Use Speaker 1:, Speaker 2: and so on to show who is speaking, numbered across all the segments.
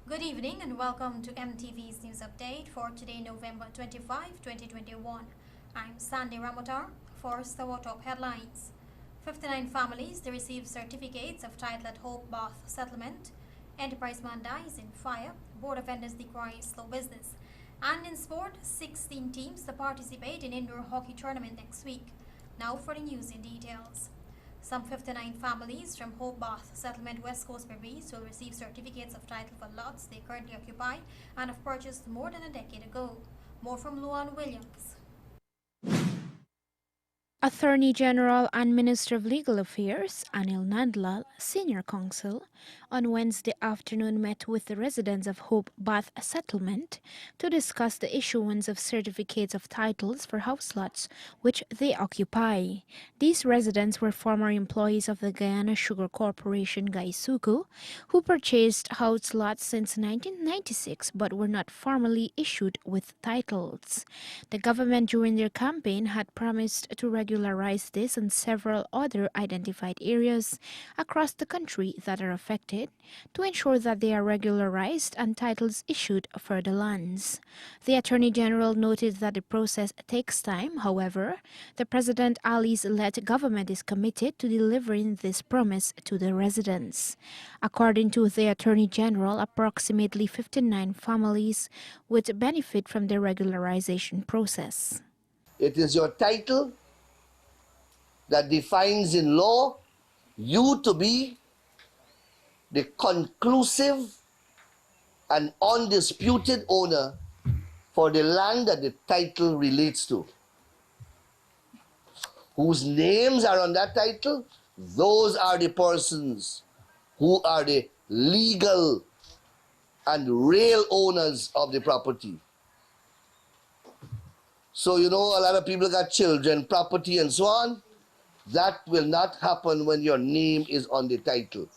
Speaker 1: Good evening and welcome to MTV's News Update for today, November 25, 2021. I'm Sandy Ramotar for our top headlines. 59 families they received certificates of title at Hope Bath Settlement. Enterprise man dies in fire. Board of Vendors decries slow business. And in sport, 16 teams to participate in indoor hockey tournament next week. Now for the news in details. Some 59 families from Hope Bath Settlement West Coast Breeze will receive certificates of title for lots they currently occupy and have purchased more than a decade ago. More from Luan Williams.
Speaker 2: Attorney General and Minister of Legal Affairs, Anil Nandlal, Senior Counsel, on Wednesday afternoon met with the residents of Hope Bath Settlement to discuss the issuance of certificates of titles for house lots which they occupy. These residents were former employees of the Guyana Sugar Corporation, Gaisuku, who purchased house lots since 1996 but were not formally issued with titles. The government during their campaign had promised to regularize this and several other identified areas across the country that are affected to ensure that they are regularized and titles issued for the lands. The Attorney General noted that the process takes time. However, the President Ali's-led government is committed to delivering this promise to the residents. According to the Attorney General, approximately 59 families would benefit from the regularization process.
Speaker 3: It is your title that defines in law you to be the conclusive and undisputed owner for the land that the title relates to. Whose names are on that title, those are the persons who are the legal and real owners of the property. So, you know, a lot of people got children, property, and so on. That will not happen when your name is on the title.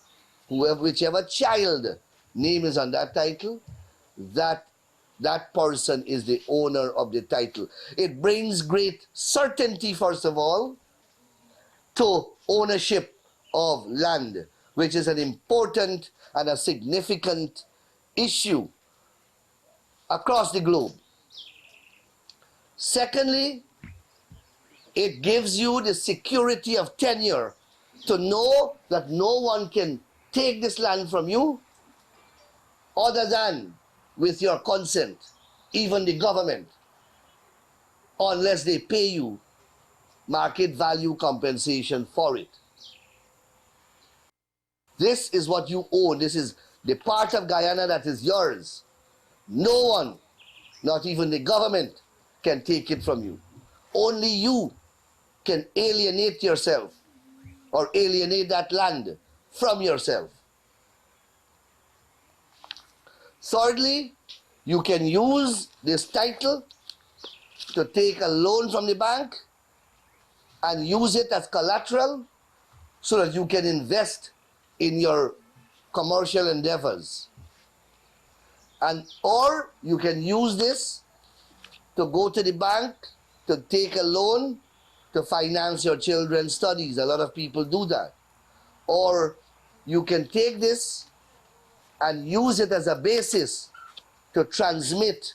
Speaker 3: Whichever child name is on that title, that person is the owner of the title. It brings great certainty, first of all, to ownership of land, which is an important and a significant issue across the globe. Secondly, it gives you the security of tenure to know that no one can take this land from you other than with your consent, even the government, unless they pay you market value compensation for it. This is what you own. This is the part of Guyana that is yours. No one, not even the government, can take it from you. Only you can alienate yourself or alienate that land from yourself. Thirdly, you can use this title to take a loan from the bank and use it as collateral so that you can invest in your commercial endeavors. Or you can use this to go to the bank to take a loan to finance your children's studies. A lot of people do that. Or you can take this and use it as a basis to transmit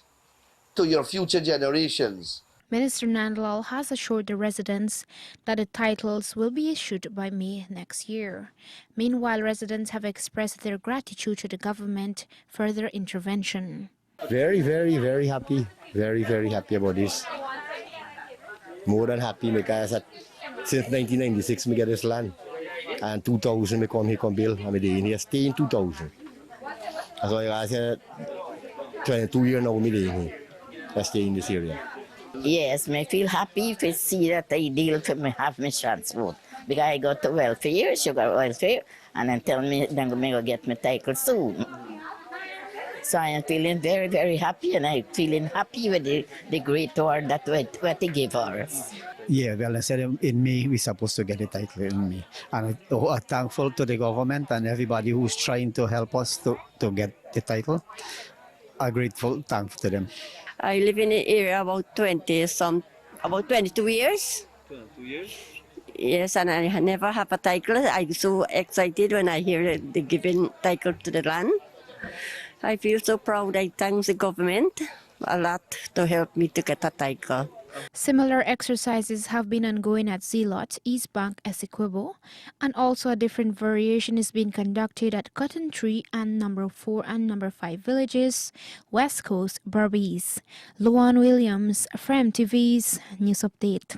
Speaker 3: to your future generations.
Speaker 2: Minister Nandlal has assured the residents that the titles will be issued by May next year. Meanwhile, residents have expressed their gratitude to the government for their intervention.
Speaker 4: Very, very, very happy. Very, very happy about this. More than happy because since 1996 I get this land. And 2000 I come here and build. I'm here stay in 2000. So I said 22 years now I'm here. I stay in this area.
Speaker 5: Yes, I feel happy to see that I deal to me have my transport. Because I go to welfare, sugar welfare, and then tell me then I'm going to get my title soon. So I am feeling very, very happy, and I'm feeling happy with the great award that what they gave us.
Speaker 6: Yeah, well, I said in May, we're supposed to get the title in May. And I'm thankful to the government and everybody who's trying to help us to get the title. I'm grateful, thankful to them.
Speaker 7: I live in the area about 22 years.
Speaker 8: 22 years?
Speaker 7: Yes, and I never have a title. I'm so excited when I hear the giving title to the land. I feel so proud. I thank the government a lot to help me to get a title.
Speaker 2: Similar exercises have been ongoing at Zealot, East Bank, Essequibo, and also a different variation is being conducted at Cotton Tree and number 4 and number 5 villages, West Coast, Berbice. Luan Williams, Frem TV's News Update.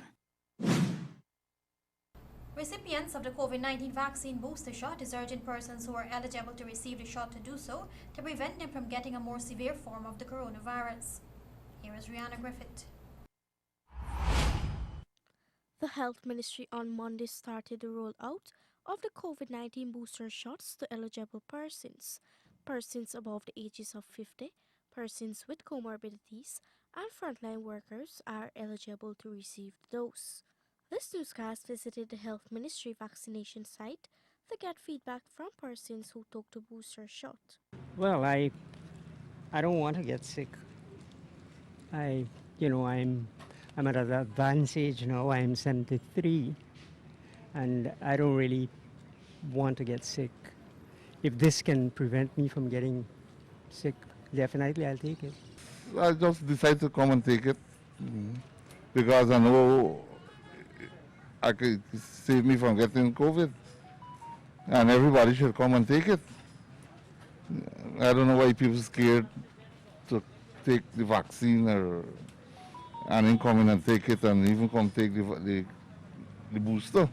Speaker 1: Recipients of the COVID-19 vaccine booster shot is urging persons who are eligible to receive the shot to do so to prevent them from getting a more severe form of the coronavirus. Here is Rihanna Griffith.
Speaker 9: The Health Ministry on Monday started the rollout of the COVID-19 booster shots to eligible persons, persons above the ages of 50, persons with comorbidities, and frontline workers are eligible to receive the dose. This newscast visited the Health Ministry vaccination site to get feedback from persons who took the booster shot.
Speaker 10: Well, I don't want to get sick. I'm at an advanced age now. I'm 73, and I don't really want to get sick. If this can prevent me from getting sick, definitely I'll take it.
Speaker 8: I just decided to come and take it because I know I could save me from getting COVID, and everybody should come and take it. I don't know why people are scared to take the vaccine and then come in and take it and even come take the booster.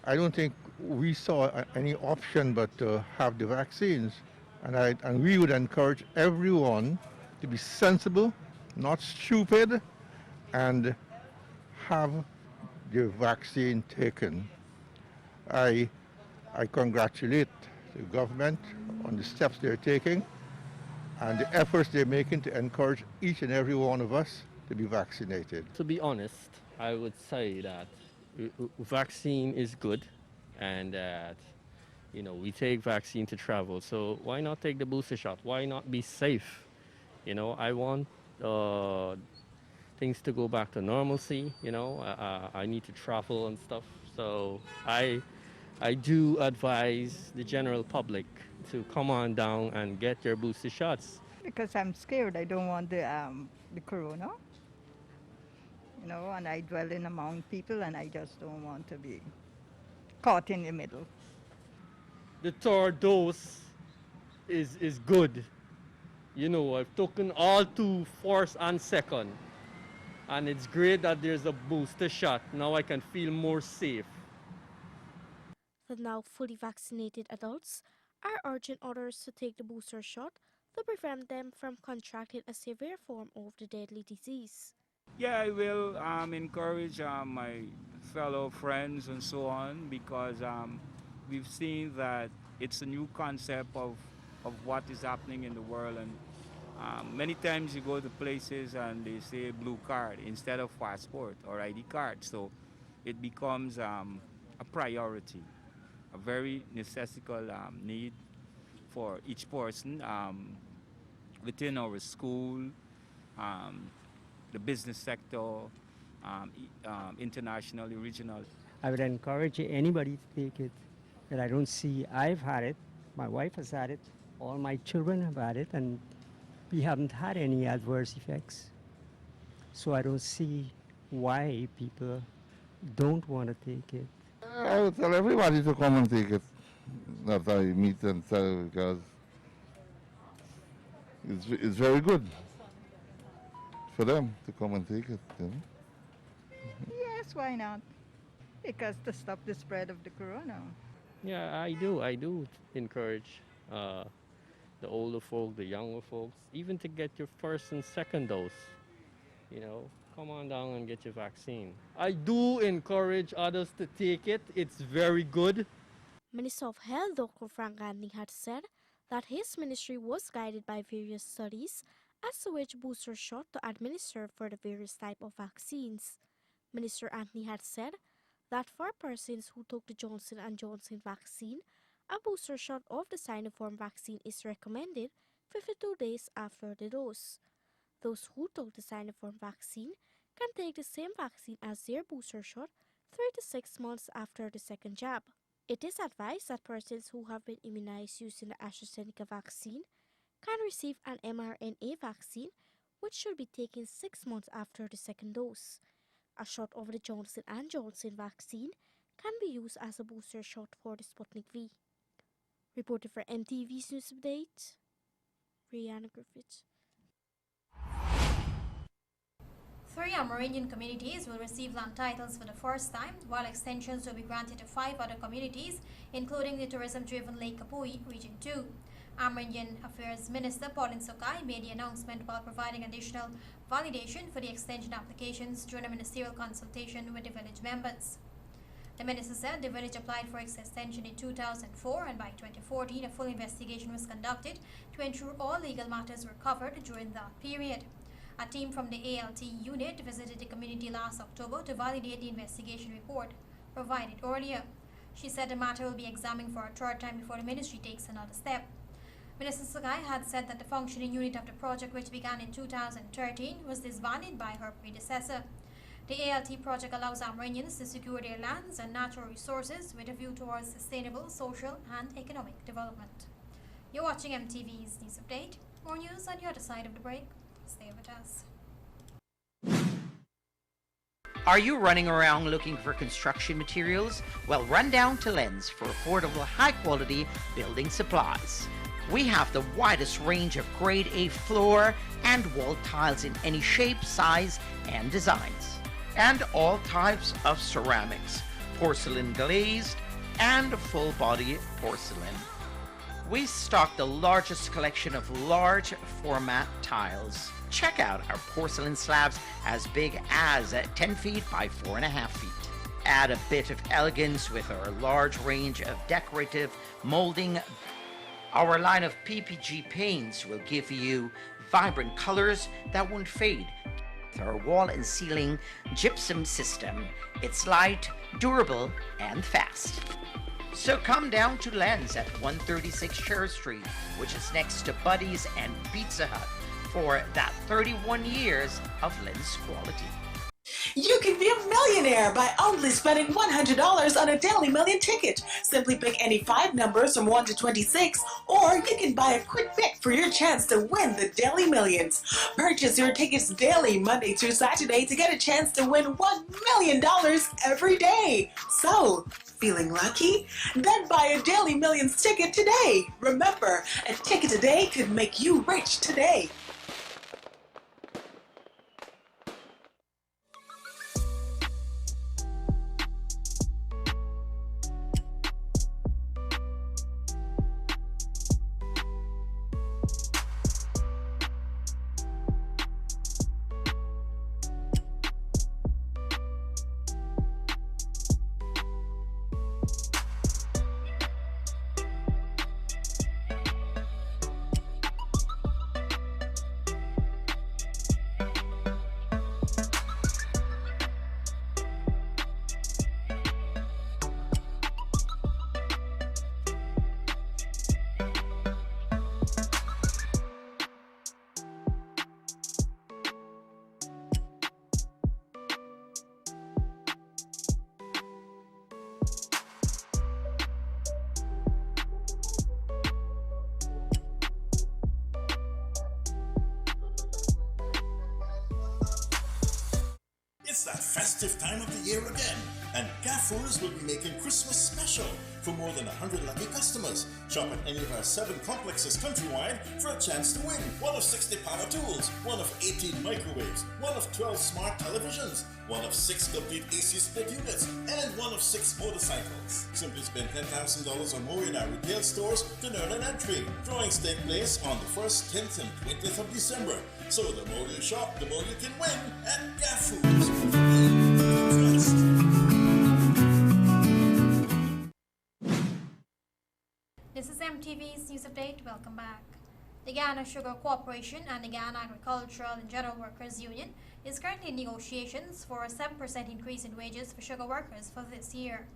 Speaker 11: I don't think we saw any option but to have the vaccines, and we would encourage everyone to be sensible, not stupid, and have the vaccine taken. I congratulate the government on the steps they're taking and the efforts they're making to encourage each and every one of us to be vaccinated.
Speaker 12: To be honest, I would say that vaccine is good, and that we take vaccine to travel. So why not take the booster shot? Why not be safe? I want things to go back to normalcy. I need to travel and stuff. So I do advise the general public to come on down and get your booster shots.
Speaker 13: Because I'm scared. I don't want the corona. And I dwell in among people, and I just don't want to be caught in the middle.
Speaker 12: The third dose is good. I've taken all 2, first and second. And it's great that there's a booster shot. Now I can feel more safe.
Speaker 9: The now fully vaccinated adults are urging others to take the booster shot to prevent them from contracting a severe form of the deadly disease.
Speaker 14: Yeah, I will encourage my fellow friends and so on, because we've seen that it's a new concept of what is happening in the world. And many times you go to places and they say blue card instead of passport or ID card. So it becomes a priority, a very necessical need for each person within our school, the business sector, internationally, regional.
Speaker 10: I would encourage anybody to take it. But I don't see, I've had it, my wife has had it, all my children have had it, and we haven't had any adverse effects. So I don't see why people don't want to take it.
Speaker 8: I would tell everybody to come and take it that I meet and tell, because it's very good for them to come and take it.
Speaker 13: Yes, why not? Because to stop the spread of the corona.
Speaker 12: Yeah, I do encourage the older folk, the younger folks, even to get your first and second dose. Come on down and get your vaccine. I do encourage others to take it. It's very good.
Speaker 9: Minister of Health Dr. Frank Gandhi had said that his ministry was guided by various studies as to which booster shot to administer for the various type of vaccines. Minister Anthony had said that for persons who took the Johnson & Johnson vaccine, a booster shot of the Sinopharm vaccine is recommended 52 days after the dose. Those who took the Sinopharm vaccine can take the same vaccine as their booster shot 3 to 6 months after the second jab. It is advised that persons who have been immunized using the AstraZeneca vaccine can receive an mRNA vaccine, which should be taken 6 months after the second dose. A shot of the Johnson & Johnson vaccine can be used as a booster shot for the Sputnik V. Reported for MTV's News Update, Rihanna Griffith.
Speaker 1: 3 Amerindian communities will receive land titles for the first time, while extensions will be granted to 5 other communities, including the tourism-driven Lake Kapui, Region 2. Amerindian Affairs Minister Pauline Sokai made the announcement while providing additional validation for the extension applications during a ministerial consultation with the village members. The minister said the village applied for its extension in 2004, and by 2014 a full investigation was conducted to ensure all legal matters were covered during that period. A team from the ALT unit visited the community last October to validate the investigation report provided earlier. She said the matter will be examined for a third time before the ministry takes another step. Minister Sagai had said that the functioning unit of the project, which began in 2013, was disbanded by her predecessor. The ALT project allows Amerindians to secure their lands and natural resources with a view towards sustainable social and economic development. You're watching MTV's News Update. More news on the other side of the break. Stay with us.
Speaker 15: Are you running around looking for construction materials? Well, run down to Lens for affordable, high-quality building supplies. We have the widest range of grade A floor and wall tiles in any shape, size, and designs. And all types of ceramics, porcelain glazed, and full-body porcelain. We stock the largest collection of large format tiles. Check out our porcelain slabs as big as 10 feet by 4.5 feet. Add a bit of elegance with our large range of decorative molding. Our line of PPG paints will give you vibrant colors that won't fade. With our wall and ceiling gypsum system, it's light, durable, and fast. So come down to Lens at 136 Sher Street, which is next to Buddy's and Pizza Hut, for that 31 years of Lens quality.
Speaker 16: You can be a millionaire by only spending $100 on a Daily Million ticket. Simply pick any 5 numbers from 1 to 26, or you can buy a quick pick for your chance to win the Daily Millions. Purchase your tickets daily, Monday through Saturday, to get a chance to win $1 million every day. So, feeling lucky? Then buy a Daily Millions ticket today. Remember, a ticket today could make you rich today.
Speaker 17: It's that festive time of the year again, and Gaffers will be making Christmas special for more than 100 lucky customers. Shop at any of our 7 complexes countrywide for a chance to win one of 60 power tools, one of 18 microwaves, one of 12 smart televisions, one of 6 complete AC split units, and one of 6 motorcycles. Simply spend $10,000 or more in our retail stores to earn an entry. Drawings take place on the 1st, 10th, and 20th of December. So the more you shop, the more you can win at Gaffers.
Speaker 1: This is MTV's News Update. Welcome back. The Ghana Sugar Corporation and the Ghana Agricultural and General Workers Union is currently in negotiations for a 7% increase in wages for sugar workers for this year.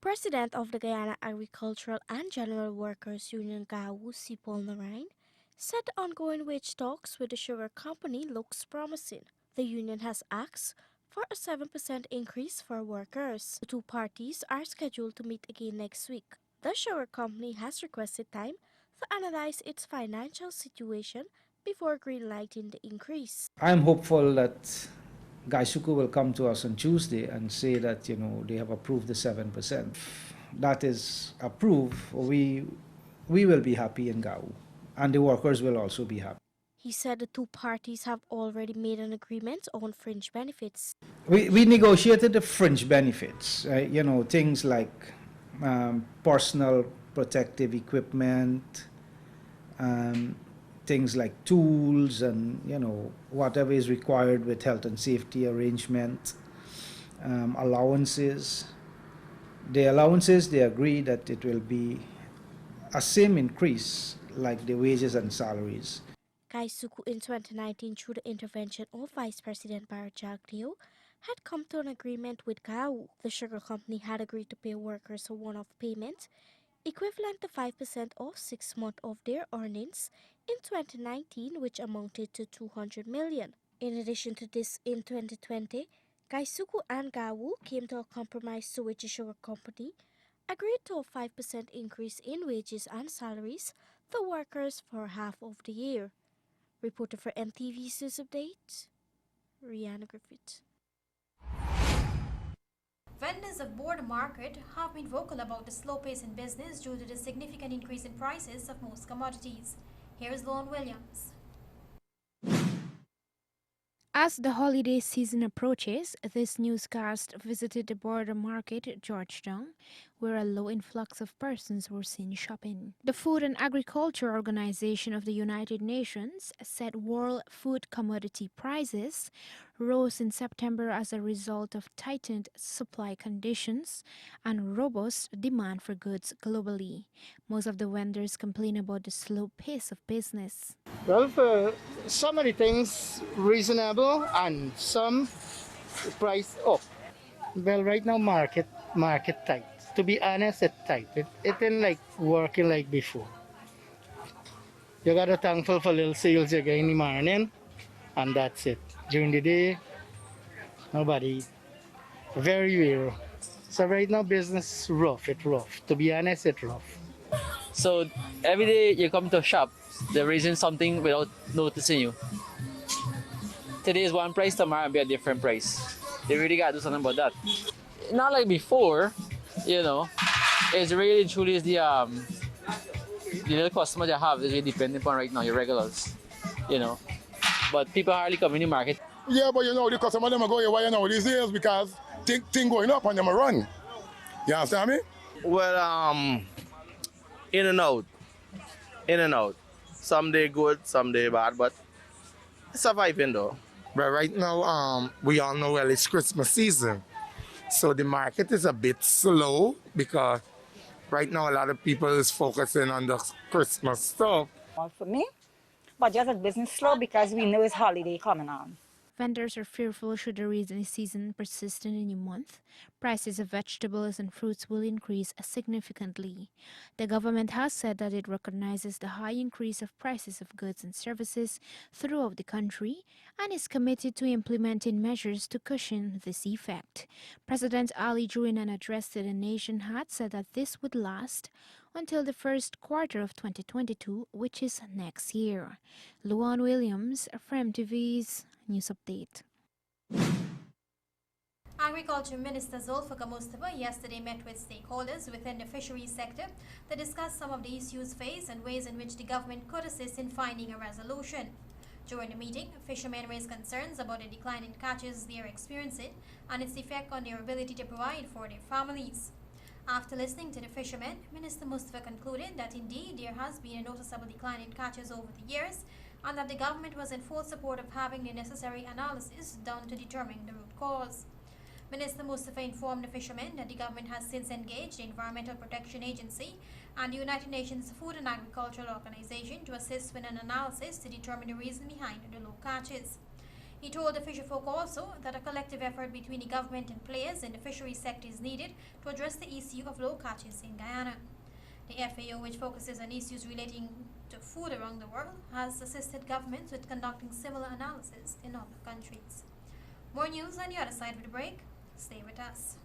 Speaker 9: President of the Guyana Agricultural and General Workers Union, GAWU, Sipol Narain, said the ongoing wage talks with the sugar company looks promising. The union has asked for a 7% increase for workers. The two parties are scheduled to meet again next week. The sugar company has requested time to analyze its financial situation before greenlighting the increase.
Speaker 18: I'm hopeful that Gaisuku will come to us on Tuesday and say that, they have approved the 7%. If that is approved, we will be happy in GAU, and the workers will also be happy.
Speaker 9: He said the two parties have already made an agreement on fringe benefits.
Speaker 18: We negotiated the fringe benefits, things like personal protective equipment, things like tools and, whatever is required with health and safety arrangement, allowances. The allowances, they agree that it will be a same increase like the wages and salaries.
Speaker 9: Gaisuku in 2019, through the intervention of Vice President Barrett Jagdeo, had come to an agreement with GAU. The sugar company had agreed to pay workers a one-off payment equivalent to 5% of 6 months of their earnings in 2019, which amounted to 200 million. In addition to this, in 2020, Gaisuku and GAU came to a compromise to which the sugar company agreed to a 5% increase in wages and salaries for workers for half of the year. Reporter for MTV's News Update, Rihanna Griffith.
Speaker 1: Vendors of Border Market have been vocal about the slow pace in business due to the significant increase in prices of most commodities. Here is Lon Williams.
Speaker 2: As the holiday season approaches, this newscast visited the border market, Georgetown, where a low influx of persons were seen shopping. The Food and Agriculture Organization of the United Nations said world food commodity prices rose in September as a result of tightened supply conditions and robust demand for goods globally. Most of the vendors complain about the slow pace of business.
Speaker 19: Well, for some of the things reasonable and some price up. Well, right now market tight. To be honest, it's tight. It ain't like working like before. You gotta thankful for little sales you get in the morning, and that's it. During the day, nobody. Very rare. So right now business rough. It's rough. To be honest, it's rough.
Speaker 20: So every day you come to shop, they're raising something without noticing you. Today is one price, tomorrow will be a different price. They really gotta do something about that. Not like before, it's really truly is the little customers you have is really dependent upon right now, your regulars, But people hardly come in the market.
Speaker 21: Yeah, but the customer them go here these days because thing going up and them run. You understand me?
Speaker 22: Well, in and out. Some day good, some day bad, but surviving though.
Speaker 23: But right now, we all know it's Christmas season. So the market is a bit slow because right now a lot of people is focusing on the Christmas stuff.
Speaker 24: For me, but just a business slow because we know it's holiday coming on.
Speaker 2: Vendors are fearful should the rainy season persist in a new month, prices of vegetables and fruits will increase significantly. The government has said that it recognizes the high increase of prices of goods and services throughout the country and is committed to implementing measures to cushion this effect. President Ali, during an address to the nation, had said that this would last until the first quarter of 2022, which is next year. Luan Williams from MTV's News Update.
Speaker 1: Agriculture Minister Zulfikar Mustafa yesterday met with stakeholders within the fisheries sector to discuss some of the issues faced and ways in which the government could assist in finding a resolution. During the meeting, fishermen raised concerns about the decline in catches they are experiencing and its effect on their ability to provide for their families. After listening to the fishermen, Minister Mustafa concluded that indeed there has been a noticeable decline in catches over the years and that the government was in full support of having the necessary analysis done to determine the root cause. Minister Mustafa informed the fishermen that the government has since engaged the Environmental Protection Agency and the United Nations Food and Agricultural Organization to assist with an analysis to determine the reason behind the low catches. He told the fisherfolk also that a collective effort between the government and players in the fisheries sector is needed to address the issue of low catches in Guyana. The FAO, which focuses on issues relating to food around the world, has assisted governments with conducting similar analysis in other countries. More news on the other side of the break. Stay with us.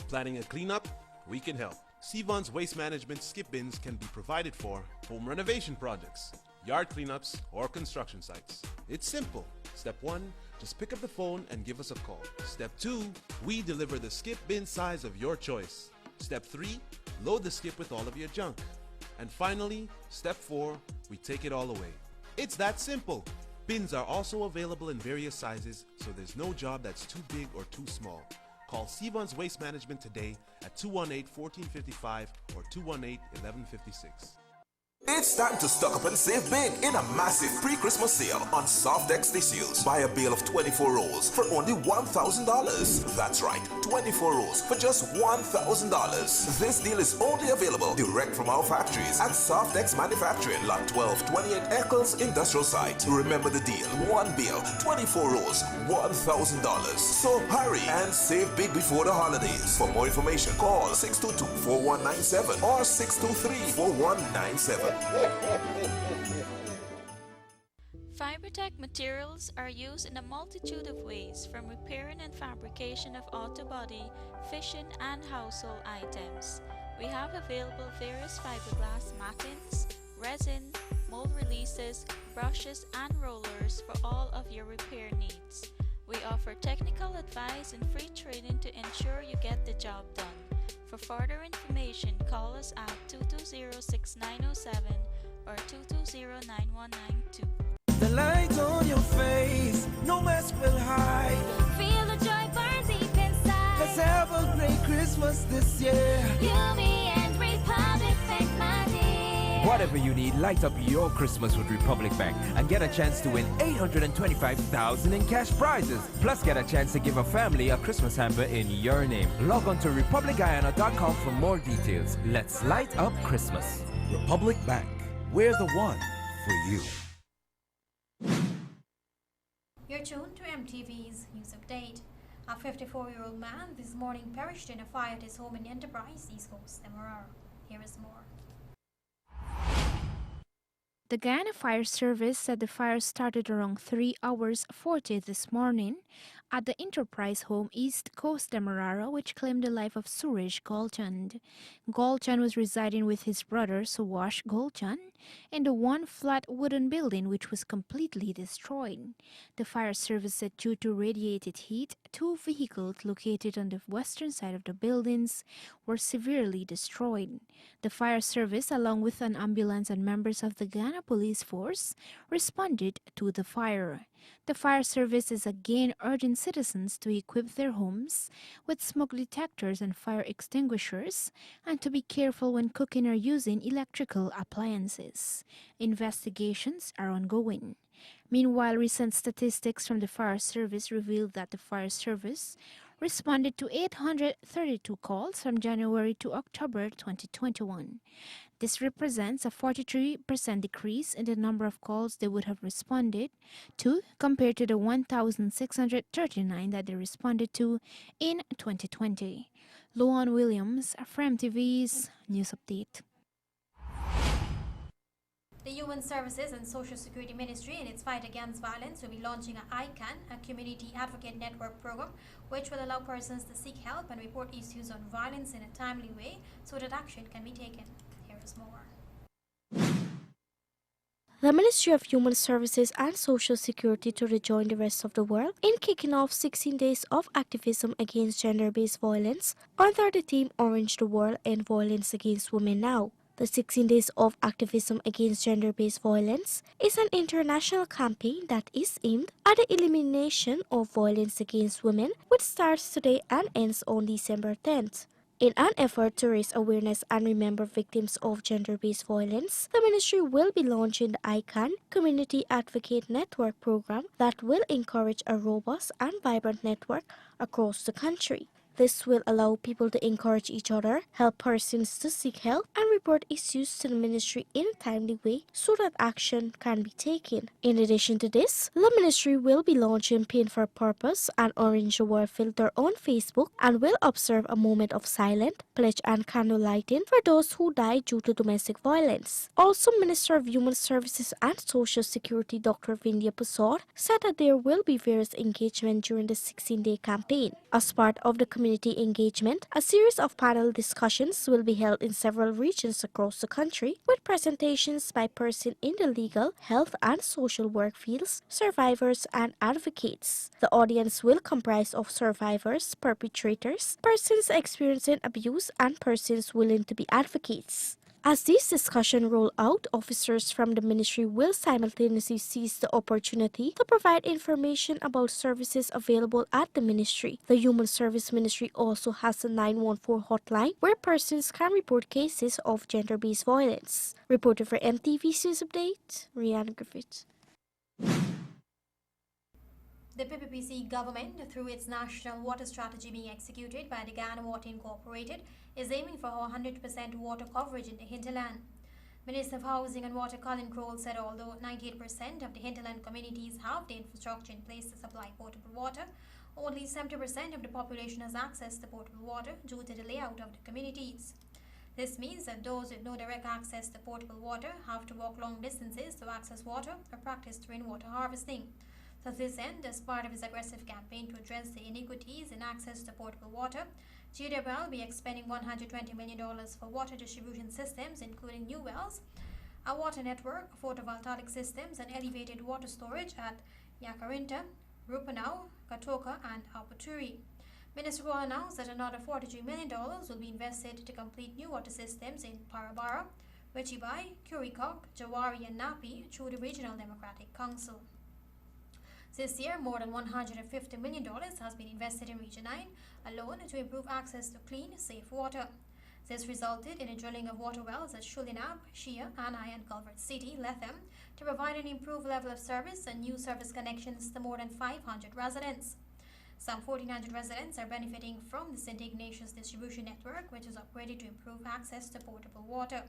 Speaker 3: Planning a cleanup? We can help. Sevon's Waste Management skip bins can be provided for home renovation projects, yard cleanups, or construction sites. It's simple. Step 1, just pick up the phone and give us a call. Step 2, we deliver the skip bin size of your choice. Step 3, load the skip with all of your junk. And finally, step 4, we take it all away. It's that simple. Bins are also available in various sizes, so there's no job that's too big or too small. Call Sevon's Waste Management today at 218-1455 or 218-1156.
Speaker 4: It's time to stock up and save big in a massive pre-Christmas sale on Softex tissues. Buy a bale of 24 rolls for only $1,000. That's right, 24 rolls for just $1,000. This deal is only available direct from our factories at Softex Manufacturing, Lot 12, 28 Eccles Industrial Site. Remember the deal, one bale, 24 rolls, $1,000. So hurry and save big before the holidays. For more information, call 622-4197 or 623-4197.
Speaker 5: Fibertech materials are used in a multitude of ways, from repairing and fabrication of auto body, fishing and household items. We have available various fiberglass mattings, resin, mold releases, brushes and rollers for all of your repair needs. We offer technical advice and free training to ensure you get the job done. For further information, call us at 220-6907 or 220-9192.
Speaker 6: The light on your face, no mask will hide.
Speaker 25: Feel the joy burn deep inside.
Speaker 6: Let's have a great Christmas this year.
Speaker 25: You, me, and Republic Bank, my dear.
Speaker 26: Whatever you need, light up your Christmas with Republic Bank and get a chance to win $825,000 in cash prizes. Plus, get a chance to give a family a Christmas hamper in your name. Log on to republicguyana.com for more details. Let's light up Christmas.
Speaker 27: Republic Bank, we're the one for you.
Speaker 1: You're tuned to MTV's News Update. A 54-year-old man this morning perished in a fire at his home in Enterprise, East Coast, Demerara. Here is more.
Speaker 2: The Guyana Fire Service said the fire started around 3 hours 40 this morning at the Enterprise home East Coast Demerara, which claimed the life of Suresh Golchand. Golchand was residing with his brother Suwash Golchand in the one flat wooden building which was completely destroyed. The fire service said due to radiated heat, 2 vehicles located on the western side of the buildings were severely destroyed. The fire service, along with an ambulance and members of the Guyana Police Force, responded to the fire. The fire service is again urging citizens to equip their homes with smoke detectors and fire extinguishers and to be careful when cooking or using electrical appliances. Investigations are ongoing. Meanwhile, recent statistics from the fire service revealed that the fire service responded to 832 calls from January to October 2021. This represents a 43% decrease in the number of calls they would have responded to compared to the 1,639 that they responded to in 2020. Luan Williams from TV's News Update.
Speaker 1: The Human Services and Social Security Ministry, in its fight against violence, will be launching a ICANN, a Community Advocate Network program, which will allow persons to seek help and report issues on violence in a timely way so that action can be taken. Here is more.
Speaker 9: The Ministry of Human Services and Social Security to rejoin the rest of the world in kicking off 16 days of activism against gender-based violence under the theme Orange the World End Violence Against Women Now. The 16 Days of Activism Against Gender-Based Violence is an international campaign that is aimed at the elimination of violence against women, which starts today and ends on December 10th. In an effort to raise awareness and remember victims of gender-based violence, the ministry will be launching the ICANN Community Advocate Network program that will encourage a robust and vibrant network across the country. This will allow people to encourage each other, help persons to seek help, and report issues to the ministry in a timely way so that action can be taken. In addition to this, the ministry will be launching Pain for Purpose and Orange the World filter on Facebook and will observe a moment of silent pledge and candle lighting for those who died due to domestic violence. Also, Minister of Human Services and Social Security Dr. Vindhya Prasad said that there will be various engagement during the 16-day campaign. As part of the community engagement, a series of panel discussions will be held in several regions across the country with presentations by persons in the legal, health and social work fields, survivors and advocates. The audience will comprise of survivors, perpetrators, persons experiencing abuse and persons willing to be advocates. As these discussions roll out, officers from the ministry will simultaneously seize the opportunity to provide information about services available at the ministry. The Human Service Ministry also has a 914 hotline where persons can report cases of gender-based violence. Reporter for MTV's News Update, Rihanna Griffith.
Speaker 1: The PPPC government, through its national water strategy being executed by the Ghana Water Incorporated, is aiming for 100% water coverage in the hinterland. Minister of Housing and Water Colin Crowell said although 98% of the hinterland communities have the infrastructure in place to supply potable water, only 70% of the population has access to potable water due to the layout of the communities. This means that those with no direct access to potable water have to walk long distances to access water or practice rainwater harvesting. To this end, as part of its aggressive campaign to address the inequities in access to potable water, GWL will be expending $120 million for water distribution systems, including new wells, a water network, photovoltaic systems, and elevated water storage at Yakarinta, Rupanau, Katoka, and Alpaturi. Minister Roy announced that another $43 million will be invested to complete new water systems in Parabara, Wichibai, Currituck, Jawari, and Napi through the Regional Democratic Council. This year, more than $150 million has been invested in Region 9 alone to improve access to clean, safe water. This resulted in a drilling of water wells at Shulinab, Shia, Anai, and Culvert City, Lethem, to provide an improved level of service and new service connections to more than 500 residents. Some 1,400 residents are benefiting from the St. Ignatius distribution network, which is upgraded to improve access to potable water.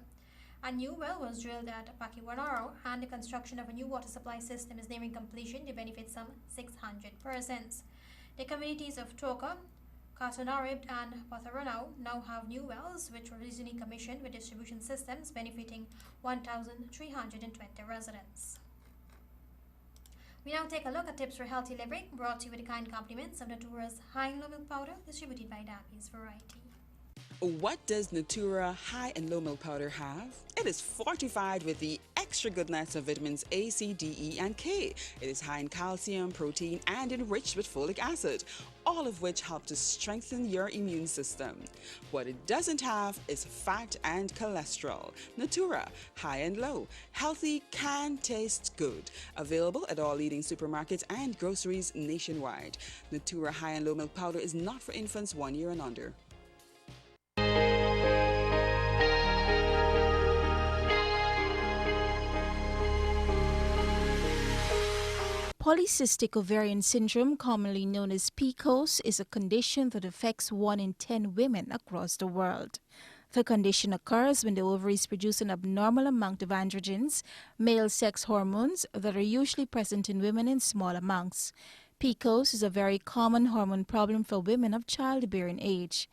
Speaker 1: A new well was drilled at Pakiwanaro, and the construction of a new water supply system is nearing completion to benefit some 600 persons. The communities of Toka, Katunarib, and Patharanau now have new wells, which were recently commissioned with distribution systems benefiting 1,320 residents. We now take a look at tips for healthy living, brought to you with the kind compliments of Natura's High and Low Milk Powder, distributed by Davies Variety.
Speaker 7: What does Natura High and Low Milk Powder have? It is fortified with the extra good nuts of vitamins A, C, D, E, and K. It is high in calcium, protein, and enriched with folic acid, all of which help to strengthen your immune system. What it doesn't have is fat and cholesterol. Natura High and Low. Healthy can taste good. Available at all leading supermarkets and groceries nationwide. Natura High and Low Milk Powder is not for infants 1 year and under.
Speaker 8: Polycystic ovarian syndrome, commonly known as PCOS, is a condition that affects 1 in 10 women across the world. The condition occurs when the ovaries produce an abnormal amount of androgens, male sex hormones, that are usually present in women in small amounts. PCOS is a very common hormone problem for women of childbearing age.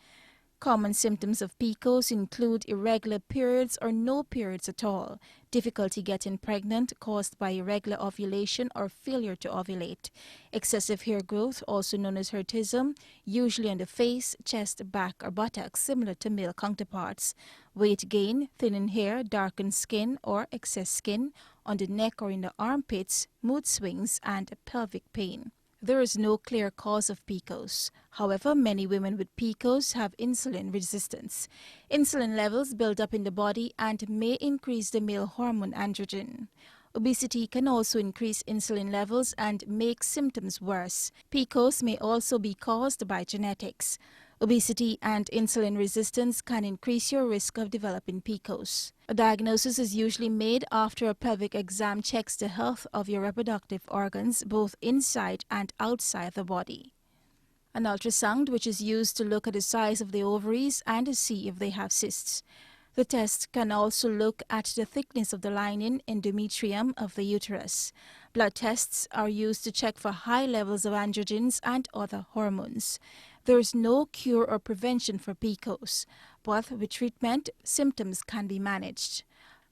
Speaker 8: Common symptoms of PCOS include irregular periods or no periods at all, difficulty getting pregnant caused by irregular ovulation or failure to ovulate, excessive hair growth, also known as hirsutism, usually on the face, chest, back, or buttocks, similar to male counterparts, weight gain, thinning hair, darkened skin or excess skin on the neck or in the armpits, mood swings, and pelvic pain. There is no clear cause of PCOS. However, many women with PCOS have insulin resistance. Insulin levels build up in the body and may increase the male hormone androgen. Obesity can also increase insulin levels and make symptoms worse. PCOS may also be caused by genetics. Obesity and insulin resistance can increase your risk of developing PCOS. A diagnosis is usually made after a pelvic exam checks the health of your reproductive organs, both inside and outside the body. An ultrasound, which is used to look at the size of the ovaries and to see if they have cysts. The test can also look at the thickness of the lining endometrium of the uterus. Blood tests are used to check for high levels of androgens and other hormones. There is no cure or prevention for PCOS, but with treatment, symptoms can be managed.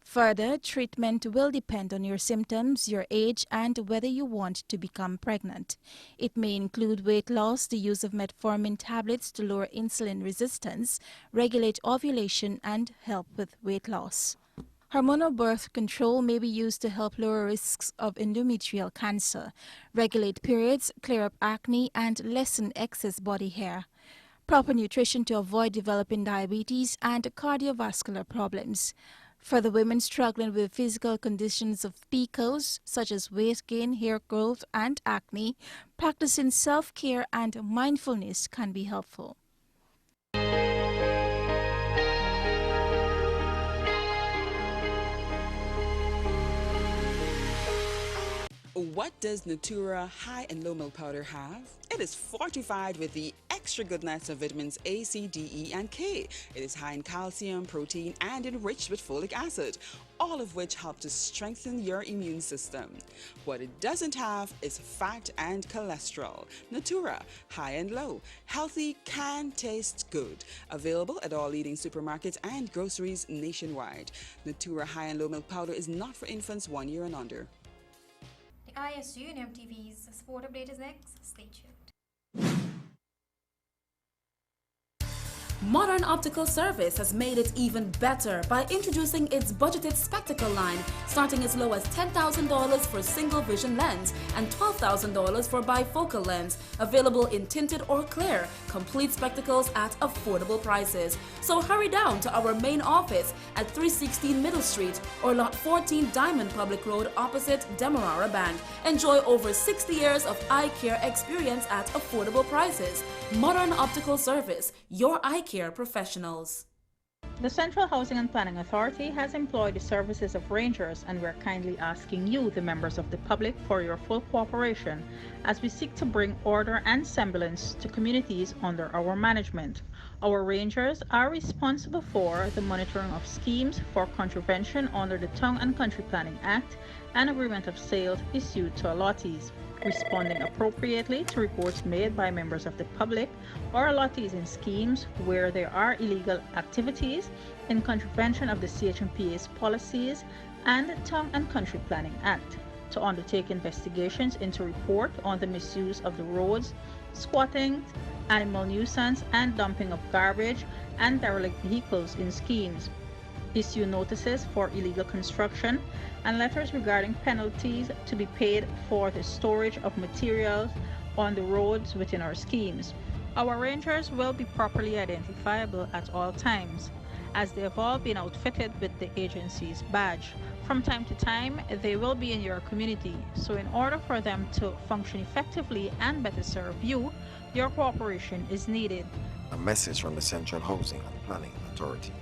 Speaker 8: Further, treatment will depend on your symptoms, your age, and whether you want to become pregnant. It may include weight loss, the use of metformin tablets to lower insulin resistance, regulate ovulation, and help with weight loss. Hormonal birth control may be used to help lower risks of endometrial cancer, regulate periods, clear up acne, and lessen excess body hair. Proper nutrition to avoid developing diabetes and cardiovascular problems. For the women struggling with physical conditions of PCOS, such as weight gain, hair growth, and acne, practicing self-care and mindfulness can be helpful.
Speaker 7: What does Natura High and Low Milk Powder have? It is fortified with the extra good nuts of vitamins A, C, D, E, and K. It is high in calcium, protein, and enriched with folic acid, all of which help to strengthen your immune system. What it doesn't have is fat and cholesterol. Natura High and Low. Healthy can taste good. Available at all leading supermarkets and groceries nationwide. Natura High and Low Milk Powder is not for infants 1 year and under.
Speaker 1: ISU and MTV's Sport Update is next. Stay tuned.
Speaker 10: Modern Optical Service has made it even better by introducing its budgeted spectacle line, starting as low as $10,000 for single vision lens and $12,000 for bifocal lens, available in tinted or clear, complete spectacles at affordable prices. So hurry down to our main office at 316 Middle Street or Lot 14 Diamond Public Road opposite Demerara Bank. Enjoy over 60 years of eye care experience at affordable prices. Modern Optical Service, your eye care professionals.
Speaker 11: The Central Housing and Planning Authority has employed the services of rangers, and we're kindly asking you, the members of the public, for your full cooperation as we seek to bring order and semblance to communities under our management. Our rangers are responsible for the monitoring of schemes for contravention under the Town and Country Planning Act and agreement of sales issued to allottees, responding appropriately to reports made by members of the public or allottees in schemes where there are illegal activities in contravention of the CHMPA's policies and the Town and Country Planning Act, to undertake investigations into report on the misuse of the roads, squatting, animal nuisance, and dumping of garbage and derelict vehicles in schemes, issue notices for illegal construction and letters regarding penalties to be paid for the storage of materials on the roads within our schemes. Our rangers will be properly identifiable at all times, as they have all been outfitted with the agency's badge. From time to time, they will be in your community, so in order for them to function effectively and better serve you, your cooperation is needed.
Speaker 12: A message from the Central Housing and Planning Authority.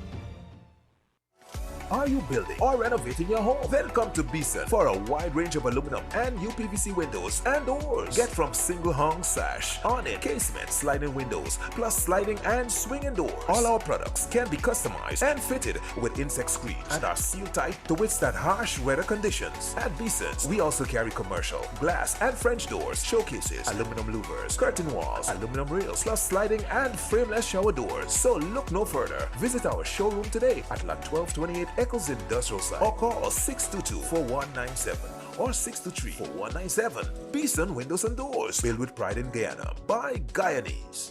Speaker 4: Are you building or renovating your home? Then come to Beeson for a wide range of aluminum and UPVC windows and doors. Get from single hung sash, awning, casement, sliding windows, plus sliding and swinging doors. All our products can be customized and fitted with insect screens and are sealed tight to withstand harsh weather conditions. At Beeson's, we also carry commercial, glass, and French doors, showcases, aluminum louvers, curtain walls, aluminum rails, plus sliding and frameless shower doors. So look no further. Visit our showroom today at Lot 1228 Eccles Industrial Site or call 622-4197 or 623-4197. Beeson Windows and Doors, built with pride in Guyana by Guyanese.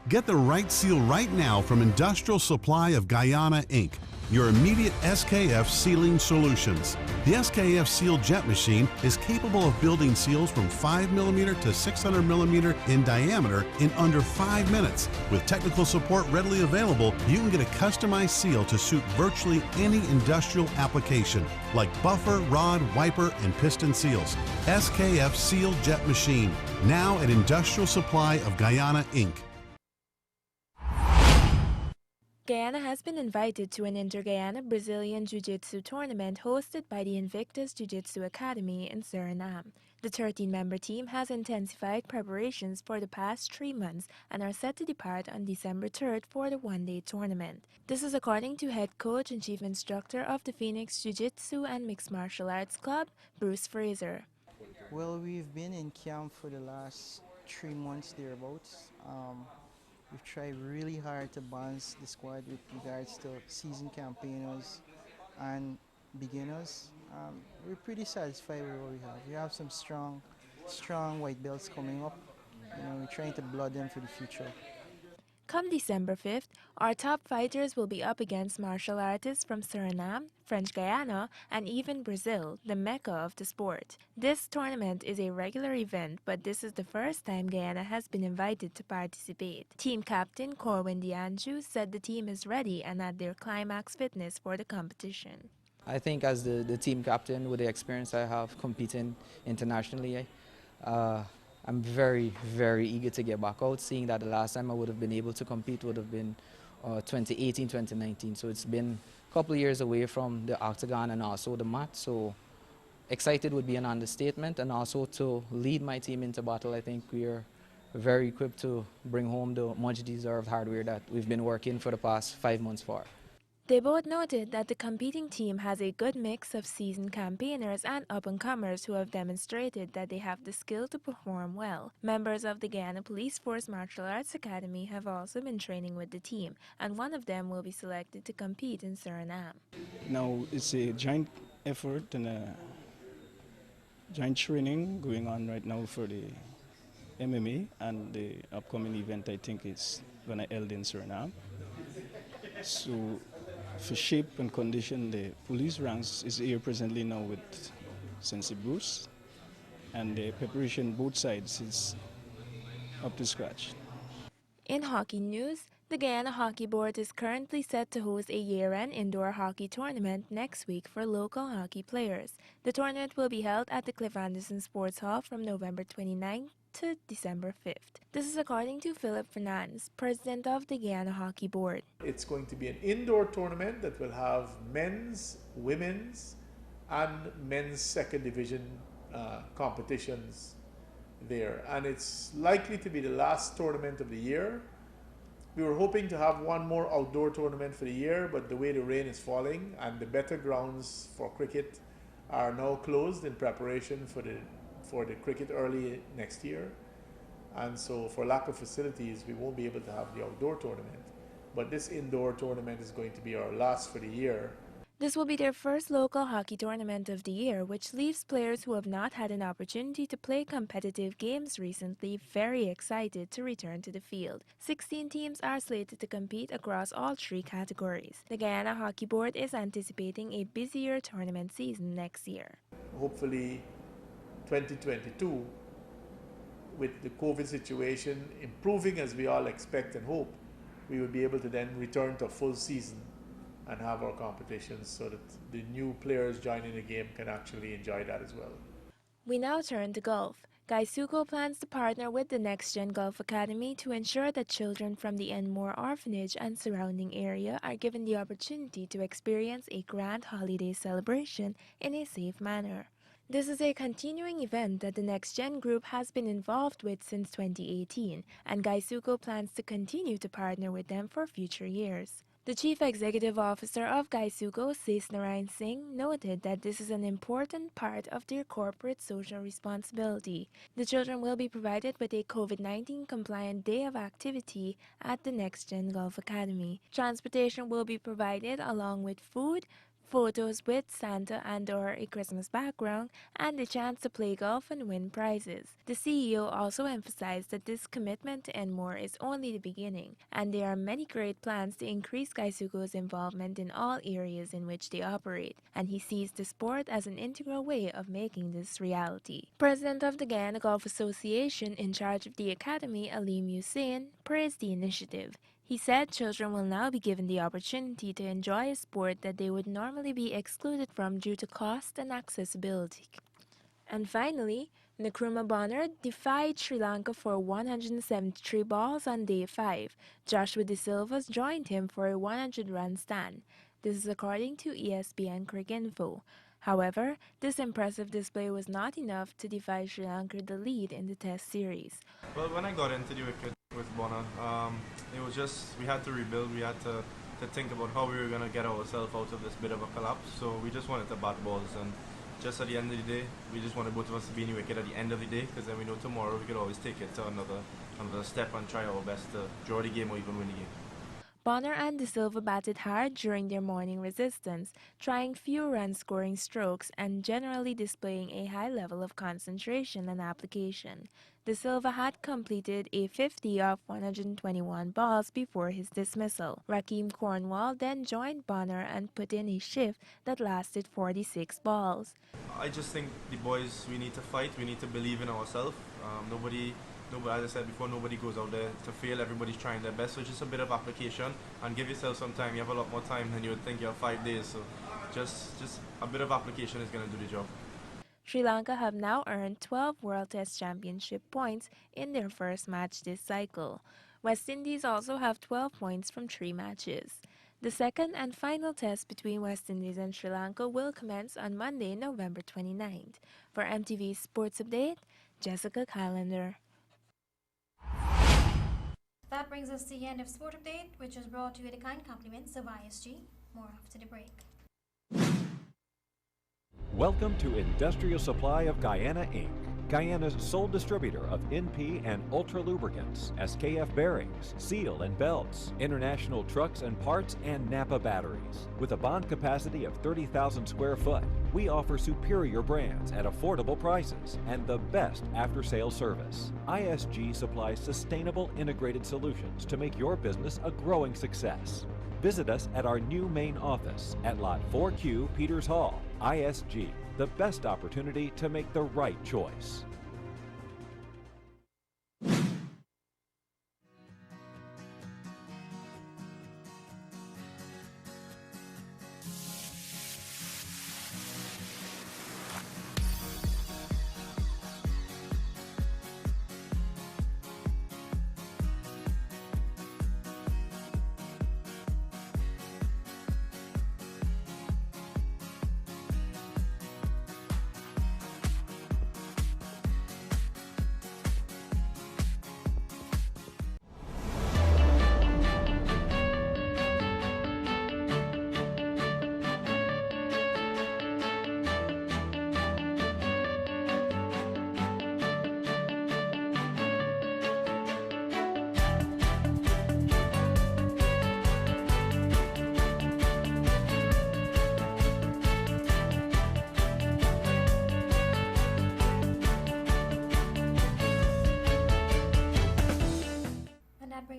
Speaker 12: Get the right seal right now from Industrial Supply of Guyana, Inc., your immediate SKF sealing solutions. The SKF Seal Jet Machine is capable of building seals from 5mm to 600mm in diameter in under 5 minutes. With technical support readily available, you can get a customized seal to suit virtually any industrial application, like buffer, rod, wiper, and piston seals. SKF Seal Jet Machine, now at Industrial Supply of Guyana, Inc.
Speaker 13: Guyana has been invited to an Inter-Guyana Brazilian Jiu-Jitsu tournament hosted by the Invictus Jiu-Jitsu Academy in Suriname. The 13-member team has intensified preparations for the past 3 months and are set to depart on December 3rd for the one-day tournament. This is according to head coach and chief instructor of the Phoenix Jiu-Jitsu and Mixed Martial Arts Club, Bruce Fraser.
Speaker 14: Well, we've been in camp for the last 3 months thereabouts. We've tried really hard to balance the squad with regards to seasoned campaigners and beginners. We're pretty satisfied with what we have. We have some strong white belts coming up. We're trying to blood them for the future.
Speaker 13: Come December 5th, our top fighters will be up against martial artists from Suriname, French Guyana, and even Brazil, the mecca of the sport. This tournament is a regular event, but this is the first time Guyana has been invited to participate. Team captain Corwin Dianju said the team is ready and at their climax fitness for the competition.
Speaker 15: I think as the team captain, with the experience I have competing internationally, I'm very, very eager to get back out, seeing that the last time I would have been able to compete would have been 2018, 2019. So it's been a couple of years away from the octagon and also the mat. So excited would be an understatement, and also to lead my team into battle. I think we're very equipped to bring home the much deserved hardware that we've been working for the past 5 months for.
Speaker 13: They both noted that the competing team has a good mix of seasoned campaigners and up-and-comers who have demonstrated that they have the skill to perform well. Members of the Guyana Police Force Martial Arts Academy have also been training with the team, and one of them will be selected to compete in Suriname.
Speaker 16: Now it's a joint effort and a joint training going on right now for the MMA, and the upcoming event I think is going to held in Suriname. So for shape and condition, the police ranks is here presently now with Sensei Bruce, and the preparation both sides is up to scratch.
Speaker 13: In hockey news, The Guyana Hockey Board is currently set to host a year-end indoor hockey tournament next week for local hockey players. The tournament will be held at the Cliff Anderson Sports Hall from November 29th to December 5th. This is according to Philip Fernandez, president of the Guyana Hockey Board.
Speaker 17: It's going to be an indoor tournament that will have men's, women's, and men's second division competitions there. And it's likely to be the last tournament of the year. We were hoping to have one more outdoor tournament for the year, but the way the rain is falling and the better grounds for cricket are now closed in preparation for the cricket early next year. And so for lack of facilities, we won't be able to have the outdoor tournament. But this indoor tournament is going to be our last for the year.
Speaker 13: This will be their first local hockey tournament of the year, which leaves players who have not had an opportunity to play competitive games recently very excited to return to the field. 16 teams are slated to compete across all three categories. The Guyana Hockey Board is anticipating a busier tournament season next year.
Speaker 17: Hopefully 2022, with the COVID situation improving as we all expect and hope, we will be able to then return to a full season and have our competitions so that the new players joining the game can actually enjoy that as well.
Speaker 13: We now turn to golf. Gaisuco plans to partner with the Next Gen Golf Academy to ensure that children from the Enmore Orphanage and surrounding area are given the opportunity to experience a grand holiday celebration in a safe manner. This is a continuing event that the Next Gen Group has been involved with since 2018, and Gaisuco plans to continue to partner with them for future years. The Chief Executive Officer of Gaisuco, Sesnarayan Singh, noted that this is an important part of their corporate social responsibility. The children will be provided with a COVID-19 compliant day of activity at the Next Gen Golf Academy. Transportation will be provided along with food, photos with Santa and/or a Christmas background, and a chance to play golf and win prizes. The CEO also emphasized that this commitment to Enmore is only the beginning, and there are many great plans to increase Gaisuco's involvement in all areas in which they operate, and he sees the sport as an integral way of making this reality. President of the Guyana Golf Association in charge of the academy, Alim Hussein, praised the initiative. He said children will now be given the opportunity to enjoy a sport that they would normally be excluded from due to cost and accessibility. And finally, Nkrumah Bonner defied Sri Lanka for 173 balls on day 5. Joshua De Silva joined him for a 100-run stand. This is according to ESPN Cricinfo. However, this impressive display was not enough to defy Sri Lanka the lead in the Test series.
Speaker 18: Well, when I got into the wicket with Bonner, it was just, we had to rebuild, we had to think about how we were going to get ourselves out of this bit of a collapse. So we just wanted to bat balls, and just at the end of the day, we just wanted both of us to be in the wicket at the end of the day, because then we know tomorrow we could always take it to another step and try our best to draw the game or even win the game.
Speaker 13: Bonner and De Silva batted hard during their morning resistance, trying few run-scoring strokes and generally displaying a high level of concentration and application. De Silva had completed a 50 off 121 balls before his dismissal. Rakeem Cornwall then joined Bonner and put in a shift that lasted 46 balls.
Speaker 18: I just think the boys, we need to fight, we need to believe in ourselves. Nobody, as I said before, nobody goes out there to fail. Everybody's trying their best. So just a bit of application and give yourself some time. You have a lot more time than you would think. You have 5 days. So just a bit of application is going to do the job.
Speaker 13: Sri Lanka have now earned 12 World Test Championship points in their first match this cycle. West Indies also have 12 points from 3 matches. The second and final test between West Indies and Sri Lanka will commence on Monday, November 29th. For MTV Sports Update, Jessica Callender.
Speaker 1: That brings us to the end of Sport Update, which was brought to you with the kind compliments of ISG. More after the break.
Speaker 19: Welcome to Industrial Supply of Guyana, Inc., Guyana's sole distributor of NP and Ultra lubricants, SKF bearings, seal and belts, international trucks and parts, and Napa batteries. With a bond capacity of 30,000 square foot, we offer superior brands at affordable prices and the best after-sales service. ISG supplies sustainable integrated solutions to make your business a growing success. Visit us at our new main office at Lot 4Q Peters Hall. ISG, the best opportunity to make the right choice.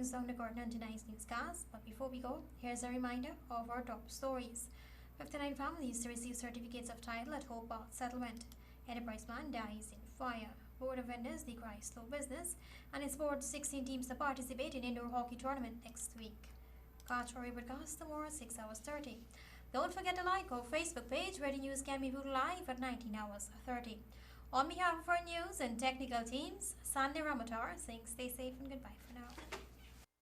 Speaker 1: brings down the curtain on tonight's newscast. But before we go, here's a reminder of our top stories. 59 families to receive certificates of title at Hope Bath Settlement. Enterprise man dies in fire. Board of Vendors decry slow business. And in sports, 16 teams to participate in indoor hockey tournament next week. Catch our rebroadcast tomorrow at 6 hours 30. Don't forget to like our Facebook page where the news can be viewed live at 19 hours 30. On behalf of our news and technical teams, Sandy Ramatar saying stay safe and goodbye for now.